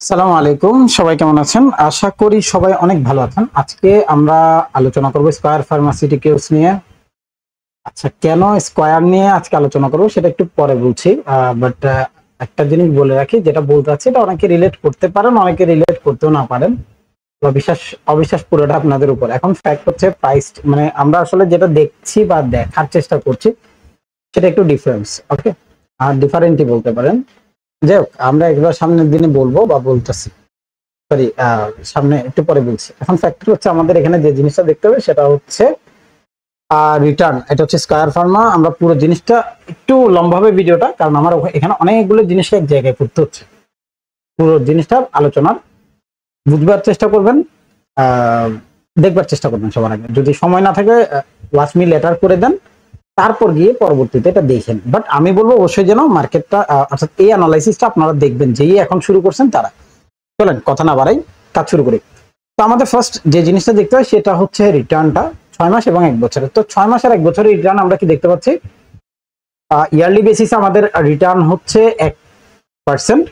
আসসালামু আলাইকুম, সবাই কেমন আছেন? আশা করি সবাই অনেক ভালো আছেন। আজকে আমরা আলোচনা করব স্কয়ার ফার্মাসিউটিক্যালস নিয়ে। আচ্ছা, কেন স্কয়ার নিয়ে আজকে আলোচনা করব সেটা একটু পরে বলছি। বাট একটা জিনিস বলে রাখি, যেটা বলতে চাচ্ছি এটা অনেকে রিলেট করতে পারেন, অনেকে রিলেট করতেও না পারেন। বা বিশ্বাস অবিশ্বাস পুরোটা আপনাদের উপর। এখন ফ্যাক্ট হচ্ছে প্রাইস, মানে আমরা আসলে যেটা দেখছি বা দেখার চেষ্টা করছি সেটা একটু ডিফারেন্স। ওকে, আর ডিফারেন্টই বলতে পারেন। যাই হোক, আমরা এগুলো সামনের দিনে বলবো বা বলতেছি, সরি, সামনে একটু পরে বলছি। এখন ফ্যাক্টর হচ্ছে আমাদের এখানে যে জিনিসটা দেখতে হবে সেটা হচ্ছে রিটার্ন। এটা হচ্ছে স্কয়ার ফার্মা। আমরা পুরো জিনিসটা একটু লম্বা হবে ভিডিওটা, কারণ আমার এখানে অনেকগুলো জিনিস এক জায়গায় করতে হচ্ছে। পুরো জিনিসটা আলোচনার বুঝবার চেষ্টা করবেন, দেখবার চেষ্টা করবেন সবার আগে। যদি সময় না থাকে ওয়াচ মি লেটার করে দেন, তারপর গিয়ে পরবর্তীতে এটা দেখেন। বাট আমি বলবো অবশ্যই যেন মার্কেটটা অর্থাৎ এই অ্যানালাইসিসটা আপনারা দেখবেন, যেই এখন শুরু করছেন তারা। চলেন কথা না বাড়াই, কাজ শুরু করি। তো আমাদের ফার্স্ট যে জিনিসটা দেখতে হয় সেটা হচ্ছে রিটার্নটা 6 মাস এবং 1 বছরের। তো 6 মাস আর 1 বছরের রিটার্ন আমরা কি দেখতে পাচ্ছি? ইয়ারলি বেসিসে আমাদের রিটার্ন হচ্ছে 1%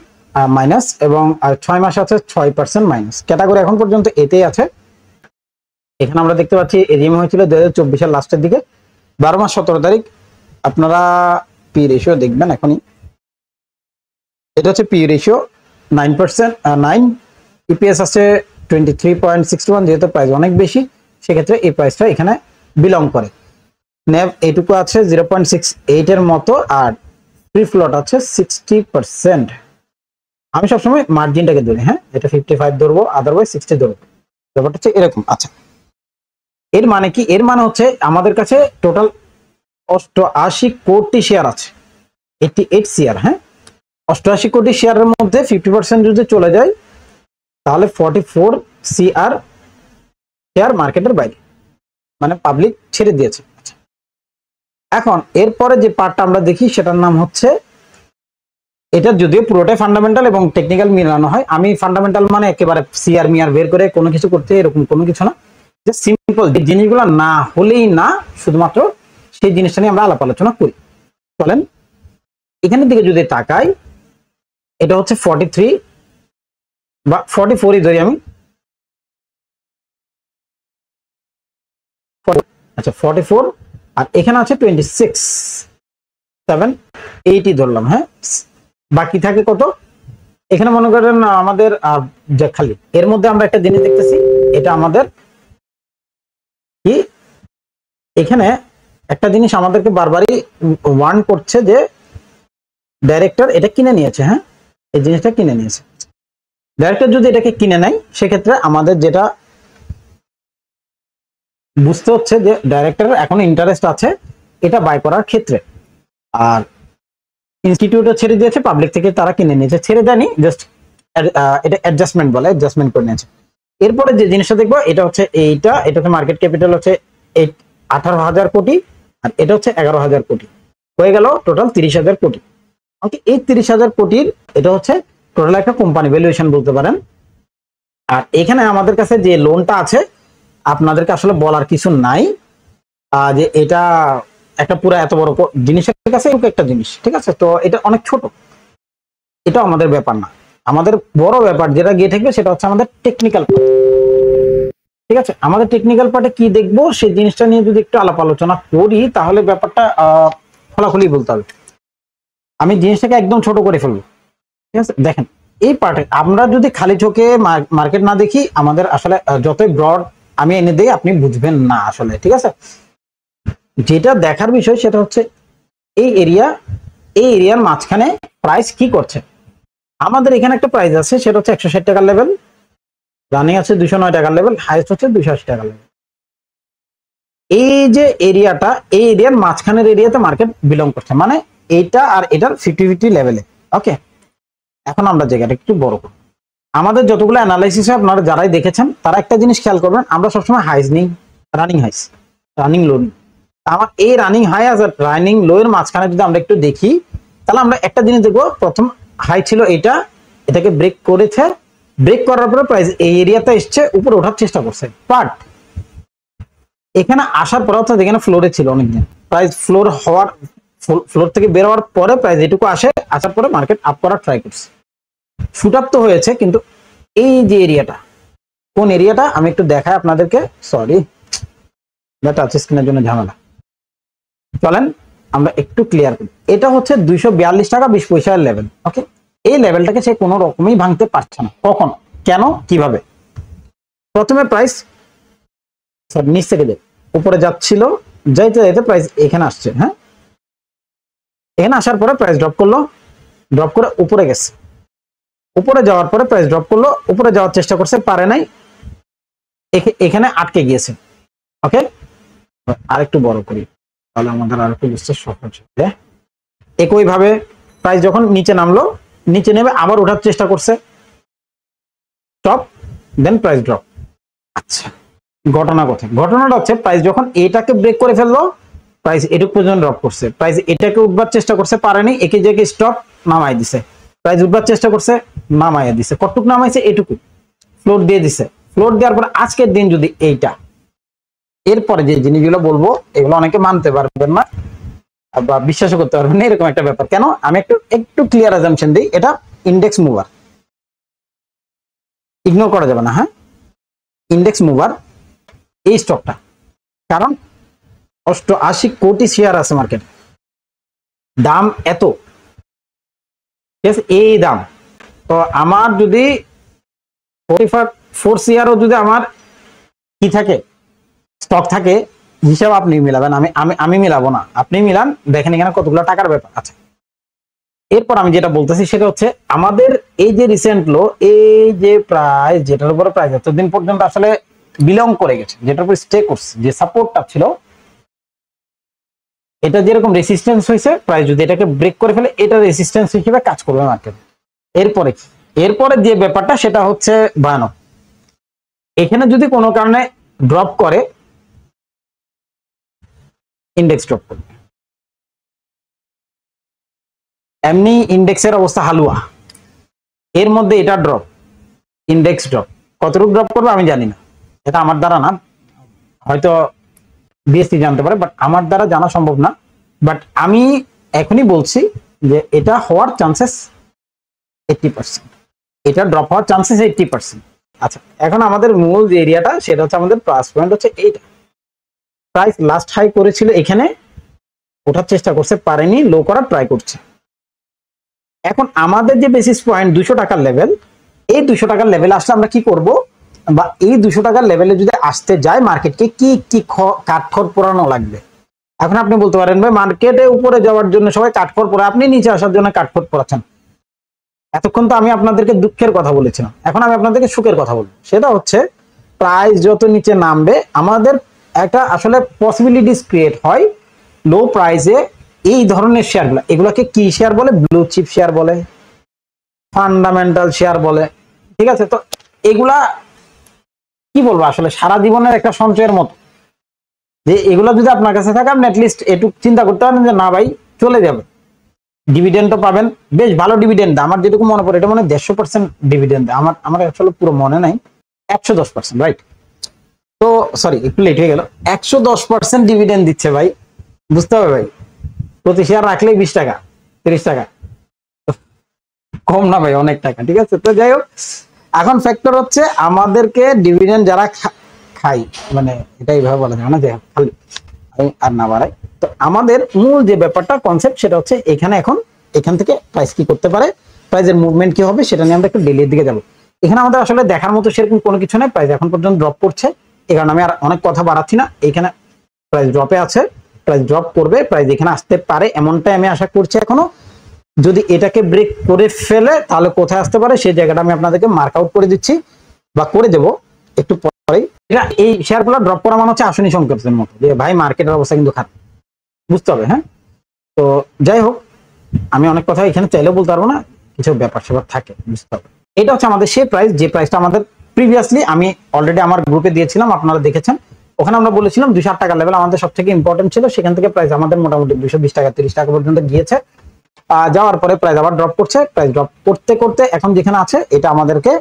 মাইনাস, এবং 6 মাস আছে 6% মাইনাস। ক্যাটাগরি এখন পর্যন্ত এতেই আছে। এখানে আমরা দেখতে পাচ্ছি এজিএম হয়েছিল 2024 এর লাস্টের দিকে, 12 মাস 17 তারিখ। আপনারা পি রেশিও দেখবেন এখনই। এটা হচ্ছে পি রেশিও 9%, 9। ইপিএস আছে 23.61। যেহেতু প্রাইস অনেক বেশি, সেক্ষেত্রে এই প্রাইসটা এখানে বিলং করে। নেভ এইটুকু আছে 0.68 এর মতো, আর ফ্রি ফ্লোট আছে 60%। আমি সবসময় মার্জিনটাকে ধরি, হ্যাঁ, এটা 55 ধরবো, আদারওয়াইজ 60 ধরবো। ব্যাপারটা হচ্ছে এরকম। আচ্ছা, এর মানে কি? এর মানে হচ্ছে আমাদের কাছে টোটাল 88 কোটি শেয়ার আছে, 88 শেয়ার। হ্যাঁ, 88 কোটি শেয়ারের মধ্যে 50% যদি চলে যায়, তাহলে 44 সিআর শেয়ার মার্কেটের বাইরে, মানে পাবলিক ছেড়ে দিয়েছে। এখন এরপরে যে পার্টটা আমরা দেখি সেটার নাম হচ্ছে, এটা যদিও পুরোটাই ফান্ডামেন্টাল এবং টেকনিক্যাল মিলানো হয়। আমি ফান্ডামেন্টাল মানে একেবারে সিআর মিআর বের করে কোনো কিছু করতে এরকম কোনো কিছু না। যে সিম্পল যে জিনিসগুলো না হলেই না, শুধুমাত্র সেই জিনিসটা নিয়ে আমরা আলাপ আলোচনা করি। চলেন এখানের দিকে যদি তাকাই, এটা হচ্ছে 43 বা 44ই ধরি আমি। আচ্ছা, 44, আর এখানে আছে 26, 7, 8ই ধরলাম। হ্যাঁ, বাকি থাকে কত? এখানে মনে করেন আমাদের যে খালি এর মধ্যে আমরা একটা জিনিস দেখতেছি, এটা আমাদের কি, এখানে একটা জিনিস আমাদেরকে বারবারই ওয়ার্ন করছে যে ডাইরেক্টর এটা কিনে নিয়েছে। হ্যাঁ, এই জিনিসটা কিনে নিয়েছে। ডাইরেক্টর যদি এটাকে কিনে নেয়, সেক্ষেত্রে আমাদের যেটা বুঝতে হচ্ছে যে ডাইরেক্টরের এখন ইন্টারেস্ট আছে এটা বাই করার ক্ষেত্রে। আর ইনস্টিটিউটও ছেড়ে দিয়েছে, পাবলিক থেকে তারা কিনে নিয়েছে, ছেড়ে দেয়নি, জাস্ট এটা অ্যাডজাস্টমেন্ট বলে, অ্যাডজাস্টমেন্ট করে নিয়েছে। এরপরে যে জিনিসটা দেখবো এটা হচ্ছে এইটা, এটা হচ্ছে মার্কেট ক্যাপিটাল হচ্ছে 18,000 কোটি, আর এটা হচ্ছে 11,000 কোটি। হয়ে গেল টোটাল 30,000 কোটি। ওকে, এই 30,000 কোটির এটা হচ্ছে টোটাল একটা কোম্পানি ভ্যালুয়েশন বলতে পারেন। আর এখানে আমাদের কাছে যে লোনটা আছে, আপনাদেরকে আসলে বলার কিছু নাই যে এটা একটা পুরো এত বড় জিনিসের কাছে একটা জিনিস, ঠিক আছে? তো এটা অনেক ছোট, এটা আমাদের ব্যাপার না। আমাদের বড় ব্যাপার যেটা গিয়ে থাকবে সেটা হচ্ছে আমাদের টেকনিক্যাল পার্ট। ঠিক আছে, আমাদের টেকনিক্যাল পার্টে কি দেখবো সেই জিনিসটা নিয়ে যদি একটু আলাপ আলোচনা করি, তাহলে ব্যাপারটা খোলাখুলি বলতে হবে। আমি জিনিসটাকে একদম ছোট করে ফেলবো। ঠিক আছে, দেখেন এই পার্টে আমরা যদি খালি চোখে মার্কেট না দেখি, আমাদের আসলে যতই ব্রড আমি এনে দিই আপনি বুঝবেন না আসলে। ঠিক আছে, যেটা দেখার বিষয় সেটা হচ্ছে এই এরিয়ার মাঝখানে প্রাইস কি করছে। আমাদের এখানে একটা প্রাইস আছে, সেটা হচ্ছে 160 টাকার লেভেল, রানিং আছে 209 টাকার লেভেল, হাইয়েস্ট হচ্ছে 280 টাকার লেভেল। এই যে এরিয়াটা, এই এরিয়ার মাঝখানের এরিয়াতে মার্কেট বিলং করছে, মানে এইটা আর এটার 50-50 লেভেলে। ওকে, এখন আমরা জায়গাটা একটু বড় করি। আমাদের যতগুলো অ্যানালাইসিস আপনারা যারাই দেখেছেন তারা একটা জিনিস খেয়াল করবেন, আমরা সবসময় হাইস নিই, রানিং হাইস, রানিং লো নিই। আমার এই রানিং হাই আর রানিং লো এর মাঝখানে যদি আমরা একটু দেখি, তাহলে আমরা একটা জিনিস দেখবো, প্রথম হাই ছিল এটা, এটাকে ব্রেক করেছে, ব্রেক করার পরে প্রাইস এই এরিয়াতে এসছে, উপরে ওঠার চেষ্টা করছে। বাট এখানে আসার পর অর্থাৎ এখানে ফ্লোরে ছিল অনেকদিন, প্রাইস ফ্লোর থেকে বের হওয়ার পরে প্রাইস এটুকু আসার পরে মার্কেট আপ করার ট্রাই করছে। শুট আপ তো হয়েছে, কিন্তু এই যে এরিয়াটা, কোন এরিয়াটা আমি একটু দেখাই আপনাদেরকে। সরি, টাচ স্ক্রিনের জন্য ঝামেলা। চলেন আমরা একটু ক্লিয়ার করি। এটা হচ্ছে 242 টাকা 20 পয়সার লেভেল। ওকে, এই লেভেলটাকে সে কোনো রকমই ভাঙতে পারছে না। কখন, কেন, কিভাবে? প্রথমে প্রাইস নিচ থেকে উপরে যাচ্ছিল, যাইতে যাইতে প্রাইস এখানে আসছে। হ্যাঁ, এখানে আসার পরে প্রাইস ড্রপ করলো, ড্রপ করে উপরে গেছে। উপরে যাওয়ার পরে প্রাইস ড্রপ করলো, উপরে যাওয়ার চেষ্টা করছে, পারে নাই, এখানে আটকে গিয়েছে। ওকে, আরেকটু বড় করি তাহলে আমাদের আরেকটু বুঝতে সহজ হবে। একই ভাবে প্রাইস যখন নিচে নামলো, নিচে নেমে আবার ওঠার চেষ্টা করছে, স্টপ, দেন প্রাইস ড্রপ। আচ্ছা, ঘটনা কোথায়? ঘটনাটা হচ্ছে প্রাইস যখন এটাকে ব্রেক করে ফেললো, প্রাইস এটুকু পর্যন্ত ড্রপ করছে। প্রাইস এটাকে উঠবার চেষ্টা করছে, পারেনি, একে জায়গায় স্টপ, নামাই দিছে। প্রাইস উঠবার চেষ্টা করছে, নামাইয়া দিছে। কতটুকু নামাইছে? এটুকু ফ্লোর দিয়ে দিছে। ফ্লোর দেওয়ার পর আজকের দিন যদি এইটা, এরপরে যে জিনিসগুলো বলবো এগুলো অনেকে মানতে পারবেন না বা বিশ্বাসও করতে পারবেন না, এরকম একটা ব্যাপার। কেন? আমি একটু ক্লিয়ার অ্যাজাম্পশন দিই। এটা ইন্ডেক্স মুভার, ইগনোর করা যাবে না। হ্যাঁ, ইন্ডেক্স মুভার এই স্টকটা, কারণ 88 কোটি শেয়ার আছে মার্কেটে, দাম এত, ঠিক আছে, এই দাম। তো আমার যদি 44 শেয়ারও যদি আমার কি থাকে, স্টক থাকে, হিসাব আপনি মিলাবেন, আমি মিলাবো না, আপনি মিলান, দেখেন এখানে কতগুলো টাকার ব্যাপার আছে। এরপর আমি যেটা বলতেছি সেটা হচ্ছে আমাদের এই যে রিসেন্ট লো, এই যে প্রাইস, যেটার উপরে প্রাইস এতদিন পর্যন্ত আসলে বিলং করে গেছে, যেটার উপর স্টে করছে, যে সাপোর্টটা ছিল, এটা যেরকম রেসিস্টেন্স হয়েছে, প্রাইস যদি এটাকে ব্রেক করে ফেলে, এটা রেসিস্টেন্স হিসেবে কাজ করবে মার্কেট। এরপরে কি? এরপরে যে ব্যাপারটা সেটা হচ্ছে ভয়ানক। এখানে যদি কোনো কারণে ড্রপ করে, ইন্ডেক্স ড্রপ করবে। এমনি ইন্ডেক্সের অবস্থা হালুয়া, এর মধ্যে এটা ড্রপ, ইন্ডেক্স ড্রপ। কতটুকু ড্রপ করবে আমি জানি না, এটা আমার দ্বারা না, হয়তো বিএসসি জানতে পারে, বাট আমার দ্বারা জানা সম্ভব না। বাট আমি এখনই বলছি যে এটা হওয়ার চান্সেস 80%, এটা ড্রপ হওয়ার চান্সেস 80%। আচ্ছা, এখন আমাদের মূল যে এরিয়াটা সেটা হচ্ছে আমাদের প্লাস পয়েন্ট হচ্ছে এইটা। প্রাইস লাস্ট হাই করেছিল এখানে, ওঠার চেষ্টা করছে, পারেনি, লো করার ট্রাই করছে। এখন আমাদের যে বেসিস পয়েন্ট 200 টাকার লেভেল, এই 200 টাকার লেভেলে আসলে আমরা কি করব, বা এই 200 টাকার লেভেলে যদি আসতে যায় মার্কেটকে কি কি কাঠখড় পোড়ানো লাগবে। এখন আপনি বলতে পারেন ভাই মার্কেটে উপরে যাওয়ার জন্য সবাই কাঠখড় পোড়া, আপনি নিচে আসার জন্য কাঠখড় পোড়াচ্ছেন। এতক্ষণ তো আমি আপনাদেরকে দুঃখের কথা বলেছিলাম, এখন আমি আপনাদেরকে সুখের কথা বলবো। সেটা হচ্ছে প্রাইস যত নিচে নামবে আমাদের একটা আসলে পসিবিলিটিস ক্রিয়েট হয় লো প্রাইসে এই ধরনের শেয়ারগুলো, এগুলোকে কি শেয়ার বলে? ব্লু চিপ শেয়ার বলে, ফান্ডামেন্টাল শেয়ার বলে, ঠিক আছে। তো এগুলা কি বলবো, আসলে সারা জীবনের একটা সঞ্চয়ের মতো, যে এগুলো যদি আপনার কাছে থাকে আপনি অ্যাটলিস্ট একটু চিন্তা করতে পারেন যে না ভাই চলে যাবে, ডিভিডেন্ড তো পাবেন, বেশ ভালো ডিভিডেন্ড। আমার যেটুকু মনে পড়ে এটা মনে হয় 150% ডিভিডেন্ড, আমার আসলে পুরো মনে নাই, 110%, রাইট? তো সরি একটু লেট হয়ে গেল, 110% ডিভিডেন্ড দিচ্ছে ভাই, বুঝতে হবে ভাই। প্রতি শেয়ার রাখলেই 20 টাকা 30 টাকা, কম না ভাই, অনেক টাকা, ঠিক আছে। তো যাই হোক, এখন ফ্যাক্টর হচ্ছে আমাদেরকে ডিভিডেন্ড যারা খাই, মানে এটা এইভাবে বলা যায় না যে খালি আর না বাড়াই। তো আমাদের মূল যে ব্যাপারটা কনসেপ্ট সেটা হচ্ছে এখানে এখন এখান থেকে প্রাইস কি করতে পারে, প্রাইসের মুভমেন্ট কি হবে সেটা নিয়ে আমরা একটু ডেলির দিকে যাবো। এখানে আমাদের আসলে দেখার মতো সেরকম কোনো কিছু নেই, প্রাইস এখন পর্যন্ত ড্রপ করছে, এই কারণে আমি আর অনেক কথা বাড়াচ্ছি না। এখানে প্রাইস ড্রপে আছে, প্রাইস ড্রপ করবে, প্রাইস এখানে আসতে পারে এমনটাই আমি আশা করছি। এখনো যদি এটাকে ব্রেক করে ফেলে তাহলে কোথায় আসতে পারে সেই জায়গাটা আমি আপনাদেরকে মার্ক আউট করে দিচ্ছি বা করে দেবো একটু পরেই। এটা এই শেয়ারগুলো ড্রপ করা মানে হচ্ছে আসনি সংকেতের মতো, যে ভাই মার্কেটের অবস্থা কিন্তু খারাপ, বুঝতে হবে। হ্যাঁ, তো যাই হোক, আমি অনেক কথা এখানে চাইলেও বলতে পারবো না, কিছু ব্যাপার স্যাপার থাকে, বুঝতে হবে। এটা হচ্ছে আমাদের সেই প্রাইস, যে প্রাইসটা আমাদের প্রিভিয়াসলি আমি অলরেডি আমার গ্রুপে দিয়েছিলাম, আপনারা দেখেছেন। ওখানে আমরা বলেছিলাম 208 টাকা লেভেল আমাদের সব থেকে ইম্পর্টেন্ট ছিল, সেখান থেকে প্রাইস আমাদের মোটামুটি 220 টাকা 30 টাকা পর্যন্ত গিয়েছে। যাওয়ার পরে প্রাইস আবার ড্রপ করছে, প্রাইস ড্রপ করতে করতে এখন যেখানে আছে এটা আমাদেরকে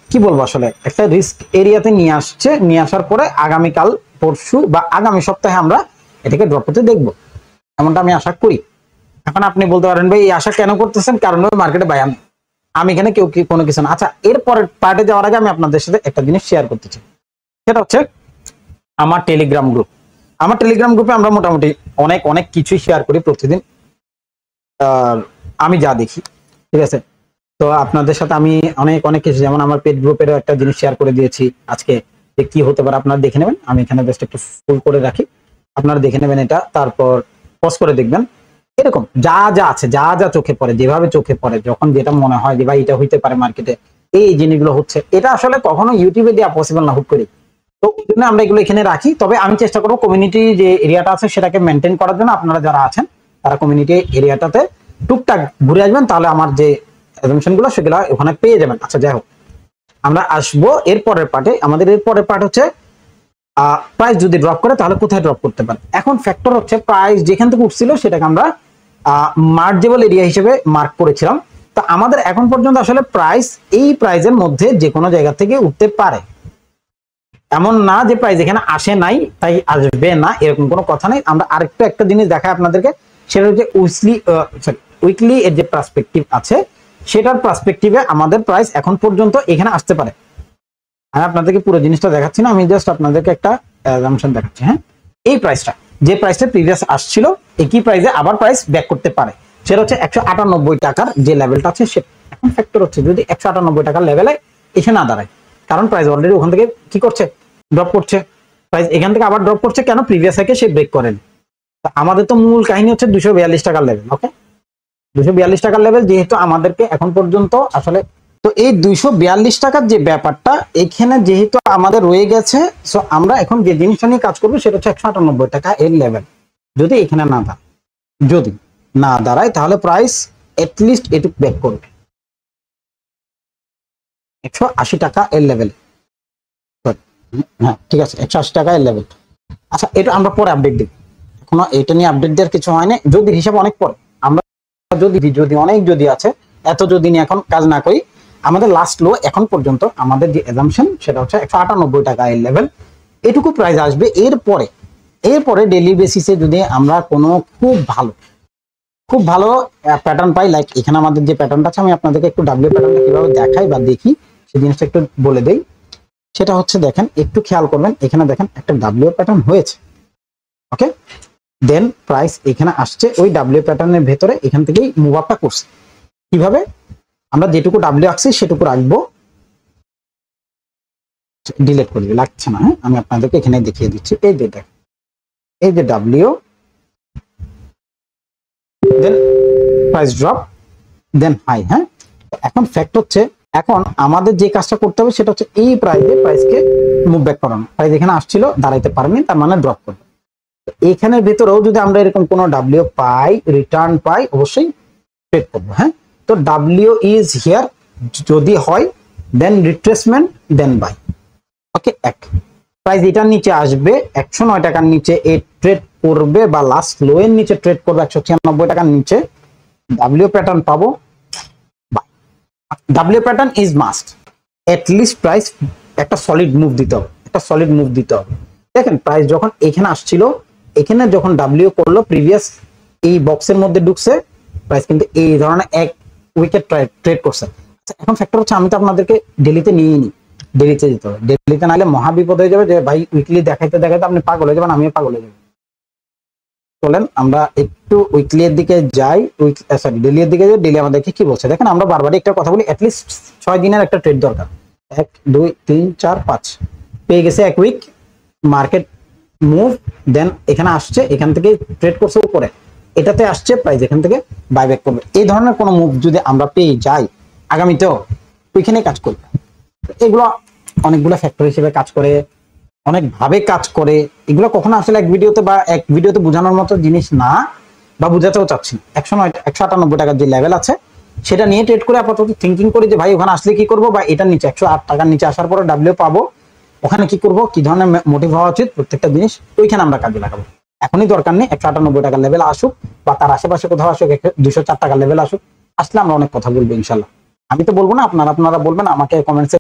কি বলবো, আসলে একটা রিস্ক এরিয়াতে নিয়ে আসছে। নিয়ে আসার পরে আগামীকাল পরশু বা আগামী সপ্তাহে আমরা এটাকে ড্রপ করতে দেখবো, এমনটা আমি আশা করি। এখন আপনি বলতে পারেন ভাই এই আশা কেন করতেছেন, কারণ ওই মার্কেটে ভাই আমি এখানে কেউ কি কোনো কিছু না। আচ্ছা, এরপরের পার্টে যাওয়ার আগে আমি আপনাদের সাথে একটা জিনিস শেয়ার করতে চাই, সেটা হচ্ছে আমার টেলিগ্রাম গ্রুপ। আমার টেলিগ্রাম গ্রুপে আমরা মোটামুটি অনেক অনেক কিছুই শেয়ার করি প্রতিদিন, আমি যা দেখি, ঠিক আছে। তো আপনাদের সাথে আমি অনেক অনেক কিছু, যেমন আমার পেজ গ্রুপেরও একটা জিনিস শেয়ার করে দিয়েছি আজকে, যে কি হতে পারে আপনারা দেখে নেবেন। আমি এখানে জাস্ট একটু ফুল করে রাখি, আপনারা দেখে নেবেন এটা, তারপর পজ করে দেখবেন। এরকম যা যা আছে, যা যা চোখে পড়ে, যেভাবে চোখে পড়ে, যখন যেটা মনে হয় যে ভাই এটা হইতে পারে মার্কেটে, এই জিনিসগুলো হচ্ছে, এটা আসলে কখনো ইউটিউবে দেওয়া পসিবল না হুট করে। তো ওই জন্য আমরা এগুলো এখানে রাখি। তবে আমি চেষ্টা করবো কমিউনিটি যে এরিয়াটা আছে সেটাকে মেনটেন করার জন্য। আপনারা যারা আছেন তারা কমিউনিটি এরিয়াটাতে টুকটাক ঘুরে আসবেন, তাহলে আমার যে অ্যাজাম্পশন গুলো সেগুলো ওখানে পেয়ে যাবেন। আচ্ছা, যাই হোক, আমরা আসবো এর পরের পার্টে। আমাদের এর পরের পার্ট হচ্ছে প্রাইস যদি ড্রপ করে তাহলে কোথায় ড্রপ করতে পারে। এখন ফ্যাক্টর হচ্ছে প্রাইস যেখান থেকে উঠছিল সেটাকে আমরা মার্জেবল এরিয়া হিসেবে মার্ক করেছিলাম। তো আমাদের এখন পর্যন্ত আসলে প্রাইস এই প্রাইজের মধ্যে যে কোনো জায়গা থেকে উঠতে পারে, এমন না যে প্রাইস এখানে আসে নাই তাই আসবে না, এরকম কোনো কথা নেই। আমরা আরেকটু একটা জিনিস দেখাই আপনাদেরকে, সেটা হচ্ছে উইকলি এর যে পার্সপেক্টিভ আছে সেটার পার্সপেক্টিভে আমাদের প্রাইস এখন পর্যন্ত এখানে আসতে পারে। আমি আপনাদেরকে পুরো জিনিসটা দেখাচ্ছি না, আমি জাস্ট আপনাদেরকে একটা অ্যাজাম্পশন দেখাচ্ছি। হ্যাঁ, এই প্রাইসটা, যে প্রাইসটা প্রিভিয়াস আসছিল একই প্রাইসে আবার প্রাইস ব্যাক করতে পারে, সেটা হচ্ছে 198 টাকার যে লেভেলটা আছে সে। এখন ফ্যাক্টর হচ্ছে যদি 198 টাকার লেভেলে এসে না দাঁড়ায়, কারণ প্রাইস অলরেডি ওখান থেকে কি করছে, ড্রপ করছে। প্রাইস এখান থেকে আবার ড্রপ করছে কেন, প্রিভিয়াস থেকে সে ব্রেক করেনি। আমাদের তো মূল কাহিনী হচ্ছে 242 টাকার লেভেল। ওকে, 242 টাকার লেভেল যেহেতু আমাদেরকে এখন পর্যন্ত আসলে, তো এই 242 টাকার যে ব্যাপারটা এখানে যেহেতু আমাদের রয়ে গেছে, সো আমরা এখন যে জিনিসটা নিয়ে কাজ করবো সেটা হচ্ছে 198 টাকা এর লেভেল। যদি এখানে না দাঁড়ায়, যদি না দাঁড়ায় তাহলে প্রাইস এটলিস্ট এটুক ব্যাক করবে 180 টাকা এর লেভেল। হ্যাঁ, ঠিক আছে, 180 টাকা এর লেভেল। আচ্ছা, এটা আমরা পরে আপডেট দিই, এখনো এটা নিয়ে আপডেট দেওয়ার কিছু হয় না, যদি হিসাব অনেক পরে। আমরা যদি অনেক যদি আছে, এত যদি নিয়ে এখন কাজ না করি, আমাদের লাস্ট লো এখন পর্যন্ত আমাদের যে অ্যাজাম্পশন সেটা হচ্ছে 198 টাকা এর লেভেল, এটুকু প্রাইস আসবে। এরপরে ডেইলি বেসিসে যদি আমরা কোনো খুব ভালো প্যাটার্ন পাই, লাইক এখানে আমাদের যে প্যাটার্নটা আছে, আমি আপনাদেরকে একটু ডাব্লিউ প্যাটার্নটা কিভাবে দেখাই বা দেখি সেই জিনিসটা একটু বলে দেই। সেটা হচ্ছে দেখেন, একটু খেয়াল করবেন, এখানে দেখেন একটা ডাব্লিউ প্যাটার্ন হয়েছে। ওকে, দেন প্রাইস এখানে আসছে ওই ডাব্লিউ প্যাটার্নের ভেতরে, এখান থেকেই মুভ আপটা করছে। কিভাবে, আমরা যেটুকু ডাব্লিউ আঁকছি সেটুকু রাখবো, ডিলিট করে দিই, লাগছে না। হ্যাঁ, আমি আপনাদেরকে এখানে দেখিয়ে দিচ্ছি। এই যে ডাব্লিউ, দেন প্রাইস ড্রপ, দেন হাই। হ্যাঁ, এখন ফ্যাক্ট হচ্ছে এখন আমাদের যে কাজটা করতে হবে সেটা হচ্ছে এই প্রাইসকে মুভ ব্যাক করানো। প্রাইস এখানে আসছিল, দাঁড়াইতে পারেনি, তার মানে ড্রপ করবে। এখানের ভেতরেও যদি আমরা এরকম কোনো ডাব্লিউ পাই, রিটার্ন পাই, অবশ্যই ট্রেড করবো। হ্যাঁ, তো ডাব্লিউ ইজ হিয়ার, যদি হয় then retracement, then buy. Okay, price এটার নিচে আসবে 109 টাকার নিচে এ ট্রেড করবে, বা লাস্ট লো এর নিচে ট্রেড করবে 196 টাকার নিচে, ডাব্লিউ প্যাটার্ন পাবো। W pattern is must, at least price একটা সলিড মুভ দিতে হবে, দেখেন প্রাইস যখন এখানে আসছিল, এখানে যখন ডাব্লিউ করলো, প্রিভিয়াস এই বক্সের মধ্যে ঢুকছে, প্রাইস কিন্তু এই ধরনের এক উইকেট ট্রেড করছে। এখন ফ্যাক্টর হচ্ছে আমি তো আপনাদেরকে ডেলিতে নিয়ে নিই, ডেলিতে যেতে হবে। ডেলিতে নাহলে মহা বিপদ হয়ে যাবে, যে ভাই উইকলি দেখাইতে আপনি পাগল হয়ে যাবেন, আমিও পাগল হয়ে যাবো। চলেন আমরা একটু উইকলি এর দিকে যাই, ডেলি এর দিকে যাই। ডেলি আমাদেরকে কি বলছে দেখেন, আমরা বারবারই একটা কথা বলি, অ্যাটলিস্ট 6 দিনের একটা ট্রেড দরকার। 1 2 3 4 5 পেয়ে গেছে, এক উইক মার্কেট মুভ, দেন এখানে আসছে, এখান থেকে ট্রেড করছে উপরে, এটাতে আসছে, প্রাইস এখান থেকে বাইব্যাক করবে। এই ধরনের কোনো মুভ যদি আমরা পেয়ে যাই, আগামীতেও ওইখানে কাজ করবে। এগুলো অনেকগুলো ফ্যাক্টর হিসেবে কাজ করে, অনেকভাবে কাজ করে। এগুলো কখনো আসলে এক ভিডিওতে বোঝানোর মতো জিনিস না, বা বোঝাতেও চাচ্ছি না। 198 টাকার যে লেভেল আছে সেটা নিয়ে ট্রেড করে আপাতত থিঙ্কিং করি যে ভাই ওখানে আসলে কি করবো, বা এটার নিচে 108 টাকার নিচে আসার পরে ডাব্লিউ পাবো, ওখানে কি করব, কি ধরনের মোটিভ হওয়া উচিত, প্রত্যেকটা জিনিস ওইখানে আমরা কাজে লাগাবো। এখনই দরকার নেই 198 টাকার লেভেল আসুক, বা তার আশেপাশে কোথাও আসুক 204 টাকার লেভেল আসুক, আসলে আমরা অনেক কথা বলবো ইনশাল্লাহ। আমি তো বলবো না, আপনারা বলবেন, আমাকে কমেন্টসে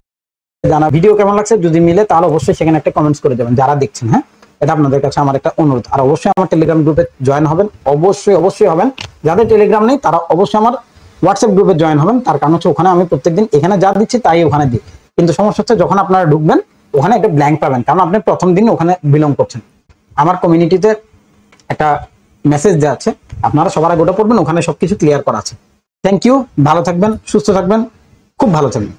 জানা ভিডিও কেমন লাগছে, যদি মিলে তাহলে অবশ্যই সেখানে একটা কমেন্টস করে যাবেন যারা দেখছেন। হ্যাঁ, এটা আপনাদের কাছে আমার একটা অনুরোধ। আর অবশ্যই আমার টেলিগ্রাম গ্রুপে জয়েন হবেন, অবশ্যই হবেন। যাদের টেলিগ্রাম নেই তারা অবশ্যই আমার হোয়াটসঅ্যাপ গ্রুপে জয়েন হবেন। তার কারণ হচ্ছে ওখানে আমি প্রত্যেকদিন এখানে যা দিচ্ছি তাই ওখানে দিই, কিন্তু সমস্যা হচ্ছে যখন আপনারা ঢুকবেন ওখানে একটা ব্ল্যাঙ্ক পাবেন, কারণ আপনি প্রথম দিন ওখানে বিলং করছেন। আমার কমিউনিটিতে একটা মেসেজ দেওয়া আছে, আপনারা সবার আগে ওটা পড়বেন, ওখানে সবকিছু ক্লিয়ার করা আছে। থ্যাংক ইউ, ভালো থাকবেন, সুস্থ থাকবেন, খুব ভালো থাকবেন।